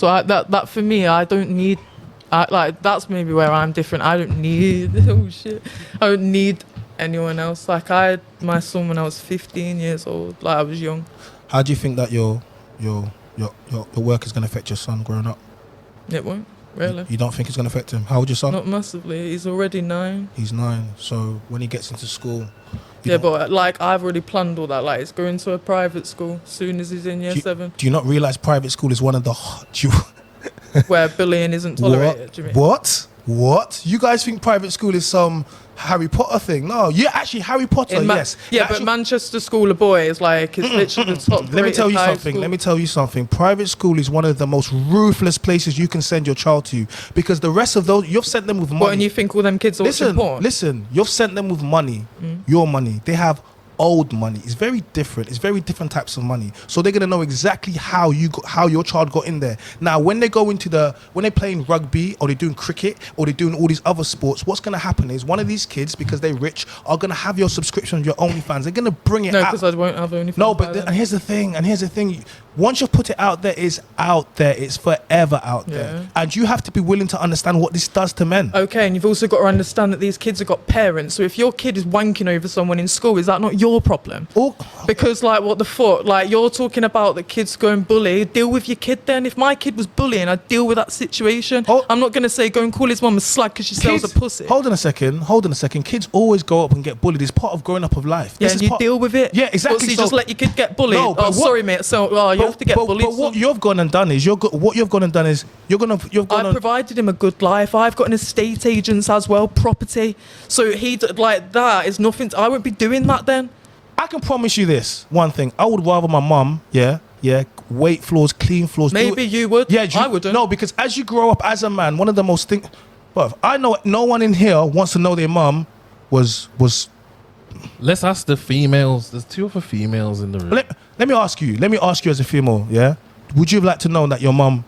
So that for me, I don't need. Like that's maybe where I'm different. I don't need I don't need anyone else. Like I had my son when I was 15 years old. Like I was young. How do you think that your work is going to affect your son growing up? It won't really. You don't think it's going to affect him? How old your son? Not massively. He's already 9. He's 9. So when he gets into school. Yeah, but like I've already planned all that. Like it's going to a private school as soon as he's in year 7. Do you not realise private school is one of the where bullying isn't tolerated? Do you mean? What? You guys think private school is some Harry Potter thing? No, you're actually Harry Potter. Yes. Yeah, but Manchester School of Boys, like it's literally the top. Let me tell you something. Private school is one of the most ruthless places you can send your child to, because the rest of those you've sent them with money. What, and you think all them kids are watching porn? Listen, you've sent them with money, your money. They have old money. It's very different. It's very different types of money. So they're gonna know exactly how your child got in there. Now, when they go into when they're playing rugby or they're doing cricket or they're doing all these other sports, what's gonna happen is one of these kids, because they're rich, are gonna have your subscription of your OnlyFans. They're gonna bring it out. No, because I won't have OnlyFans. No, but and here's the thing. Once you put it out there, it's out there. It's forever out there. And you have to be willing to understand what this does to men. Okay, and you've also got to understand that these kids have got parents. So if your kid is wanking over someone in school, is that not your problem? Because, like, what the fuck? Like, you're talking about the kids going bully. Deal with your kid then. If my kid was bullying, I'd deal with that situation. I'm not going to say go and call his mum a slag because she sells a pussy. Hold on a second. Kids always go up and get bullied. It's part of growing up of life. Yeah, and you deal with it. Yeah, exactly. So you just let your kid get bullied. No, sorry, mate. So, you have to get bullied. But what you've gone and done is you've provided him a good life. I've got an estate agents as well, property. So that is nothing. I won't be doing that then. I can promise you this one thing. I would rather my mum, weight floors, clean floors. Maybe you would. Yeah, I wouldn't. No, because as you grow up as a man, one of the most things. Well, I know no one in here wants to know their mum was. Let's ask the females. There's 2 other females in the room. Let me ask you as a female, yeah? Would you have liked to know that your mum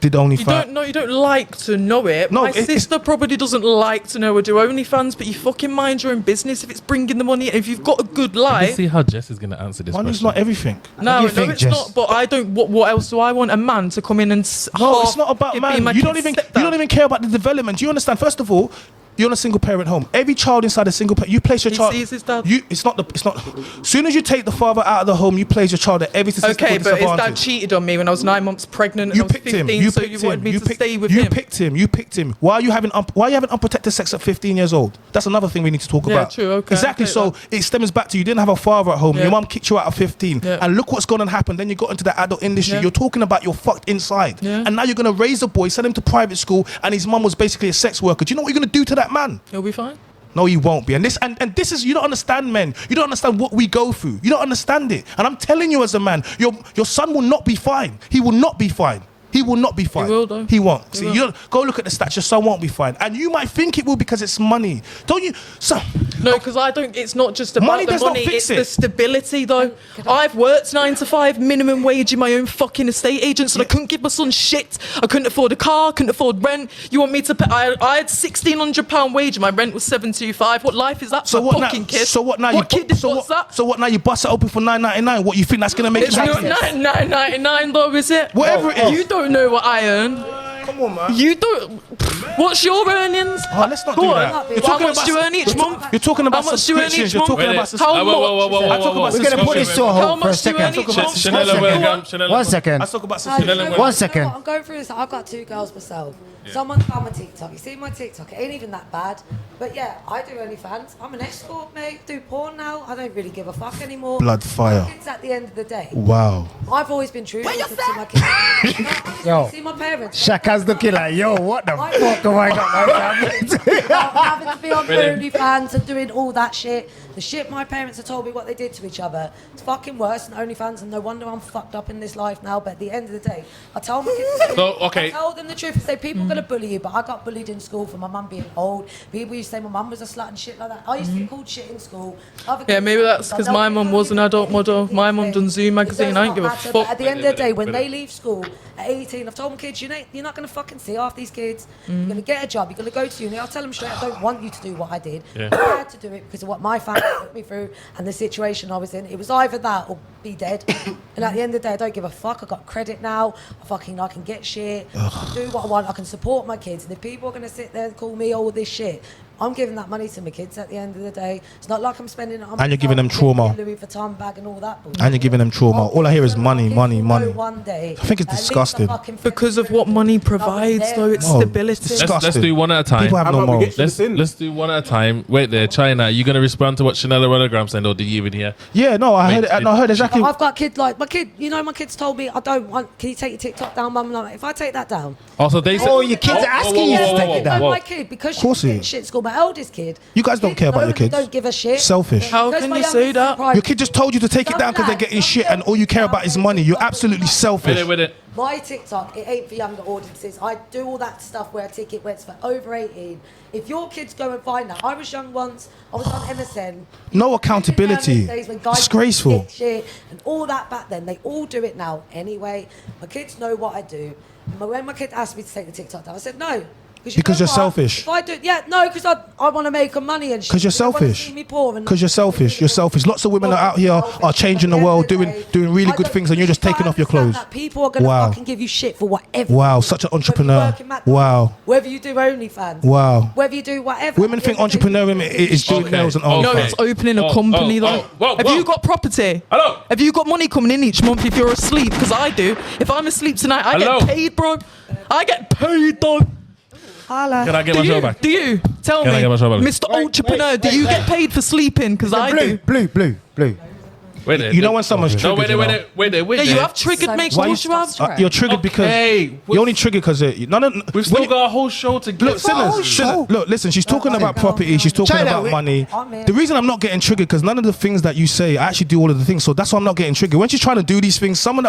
did OnlyFans? You don't like to know it. No, my sister probably doesn't like to know or do OnlyFans, but you fucking mind your own business if it's bringing the money. If you've got a good life. Let's see how Jess is going to answer this Money's question. not everything. No, it's not. But I don't. What else do I want? A man to come in and no, it's not about man. You don't even care about the development. Do you understand? First of all, you're in a single parent home. Every child inside a single parent, you place your child. He sees his dad. It's not. As soon as you take the father out of the home, you place your child at every statistical disadvantage. Okay, but his dad cheated on me when I was 9 months pregnant. And I was 15, so you wanted me to stay with him. You picked him. Why are you having unprotected sex at 15 years old? That's another thing we need to talk about. Yeah, true. Okay. Exactly. So it stems back to you didn't have a father at home. Your mum kicked you out at 15, and look what's gone and happened. Then you got into the adult industry. You're talking about you're fucked inside, and now you're gonna raise a boy, send him to private school, and his mum was basically a sex worker. Do you know what you're gonna do to that man? He'll be fine. No, you won't be. And this is, you don't understand men. You don't understand what we go through. You don't understand it. And I'm telling you as a man, your son will not be fine. He will not be fine. He will not be fine. He will, though. He won't. See, you go look at the stats. Your son won't be fine. And you might think it will because it's money. Don't you? No, because I don't. It's not just about money. The money. It's the stability, though. I've worked 9 to 5 minimum wage in my own fucking estate agents, and I couldn't give my son shit. I couldn't afford a car. Couldn't afford rent. You want me to pay? I had £1,600 wage, and my rent was £725. What life is that for a fucking kid? So what now? What kid is that? So what now? You bust it open for £9.99. What you think that's gonna make? It's not £9.99 though, is it? Whatever it is. You don't know what I earn. Come on, man. You don't. What's your earnings? Oh, let's not do that. How much do you earn each month? You're talking about subscriptions. You're talking about How much? We're going to put this to a How hold for a much do you earn second. each month? One second. I talk about subscriptions. One second. I'm going through this. I've got 2 girls myself. Someone found my TikTok. You see my TikTok? It ain't even that bad. But yeah, I do OnlyFans. I'm an escort, mate. Do porn now. I don't really give a fuck anymore. Blood fire. Kids at the end of the day. Wow. I've always been true to my kids. Yo. See my parents. Shaka's looking like, yo, what the fuck have I got? Having to be on OnlyFans and doing all that shit. The shit my parents have told me what they did to each other. It's fucking worse than OnlyFans, and no wonder I'm fucked up in this life now. But at the end of the day, I tell my kids. I tell them the truth and say people are gonna bully you, but I got bullied in school for my mum being old. People used to say my mum was a slut and shit like that. I used to get called shit in school. Yeah, maybe that's because my mum was an adult model. My mum done Zoom magazine. I don't give a fuck. At the end of the day, when they leave school at 18, I've told my kids, you're not going going to fucking see half these kids. You're going to get a job. You're going to go to uni. I'll tell them straight, I don't want you to do what I did. Yeah. I had to do it because of what my family put me through and the situation I was in. It was either that or be dead. And at the end of the day, I don't give a fuck. I got credit now. I can get shit. I can do what I want. I can support my kids. And if people are going to sit there and call me all this shit, I'm giving that money to my kids at the end of the day. It's not like I'm spending it on And you're giving them trauma. Louis Vuitton bag and all that bullshit. And you're giving them trauma. All I hear is money, money, money. One day, I think it's disgusting. Because of what money provides, though, it's stability. Disgusting. Let's do one at a time. People have How no about we morals. get- Let's do one at a time. Wait there, China. You gonna respond to what Chanel Telegram said, or did you even hear? Yeah, no, I heard. I heard exactly. I've got kids like my kid. You know, my kids told me, I don't want. Can you take your TikTok down, mum? And I'm like, if I take that down, Also, they said. Oh, your kids are asking you to take it down. my kid, because she's course he getting is. shit at school. My eldest kid. You guys don't care about your kids. Don't give a shit. Selfish. How Because can my you say youngest that? is private. Your kid just told you to take it down because they're getting shit, and all you care about is money. You're absolutely selfish. With it. My TikTok, it ain't for younger audiences. I do all that stuff where I ticket where it's for over 18. If your kids go and find that, I was young once. I was on MSN. No accountability. Days when guys Disgraceful. did shit and all that back then. They all do it now anyway. My kids know what I do. And when my kid asked me to take the TikTok down, I said no. Because you're selfish. If I do, because I want to make money and shit. Because you're You don't wanna selfish. see me poor and- Because you're selfish. You're selfish. Lots of women are out here are changing the world, doing really good things, and you're just taking off your clothes. People are going to Wow. fucking give you shit for whatever. Wow, such an entrepreneur. Wow. Whether you do OnlyFans. Wow. Whether you do whatever. Women think entrepreneurial is doing Okay. nails and Okay. No, OnlyFans. it's opening a company, though. Have you got property? Hello. Have you got money coming in each month if you're asleep? Because I do. If I'm asleep tonight, I Hello. get paid, bro. I get paid, though. Can I get my Do show you? back? Do you? Tell Can I me, get my show back? Mr. Entrepreneur, do you get paid for sleeping? Because I do. Blue. Wait there. You know when someone's No, triggered, wait you know? there. Yeah, you have triggered So me. much Of course you have. You're triggered because Okay. you're only triggered because We've still got a whole show to get. Look, sinners, look, listen, she's talking about property, she's talking China, about money. I'm in. The reason I'm not getting triggered because none of the things that you say, I actually do all of the things, so that's why I'm not getting triggered. When she's trying to do these things, someone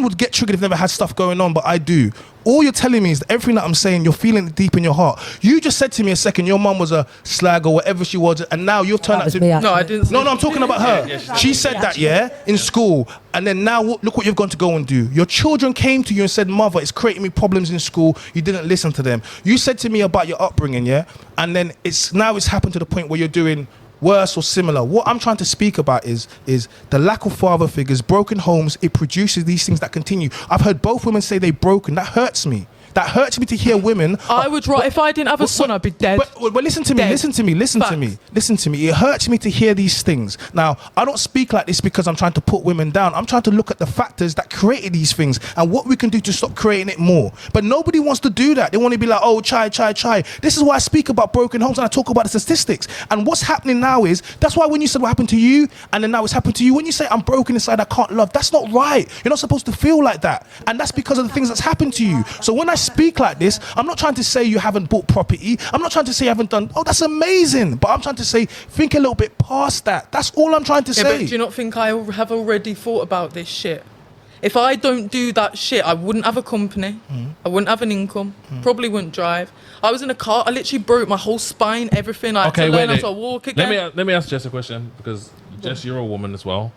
would get triggered if they never had stuff going on, but I do. All you're telling me is that everything that I'm saying, you're feeling it deep in your heart. You just said to me a second, your mum was a slag or whatever she was, and now you've turned out to... No, I didn't. No, I'm talking about her. She said that, in school. And then now, look what you've gone to go and do. Your children came to you and said, mother, it's creating me problems in school. You didn't listen to them. You said to me about your upbringing, and then it's happened to the point where you're doing worse or similar. What I'm trying to speak about is the lack of father figures, broken homes. It produces these things that continue. I've heard both women say they're broken. That hurts me. That hurts me to hear women. I would rather, if I didn't have a son, I'd be dead. But listen to me, Dead. listen to me. It hurts me to hear these things. Now, I don't speak like this because I'm trying to put women down. I'm trying to look at the factors that created these things and what we can do to stop creating it more. But nobody wants to do that. They want to be like, oh, try. This is why I speak about broken homes and I talk about the statistics. And what's happening now is, that's why when you said what happened to you, and then now it's happened to you, when you say I'm broken inside, I can't love, that's not right. You're not supposed to feel like that. And that's because of the things that's happened to you. So when I speak like this, I'm not trying to say you haven't bought property. I'm not trying to say you haven't done, oh, that's amazing. But I'm trying to say, think a little bit past that. That's all I'm trying to Yeah, say. but do you not think I have already thought about this shit? If I don't do that shit, I wouldn't have a company. I wouldn't have an income. Probably wouldn't drive. I was in a car. I literally broke my whole spine, everything. I had to learn how to walk again. Let me ask Jess a question, because Jess, you're a woman as well.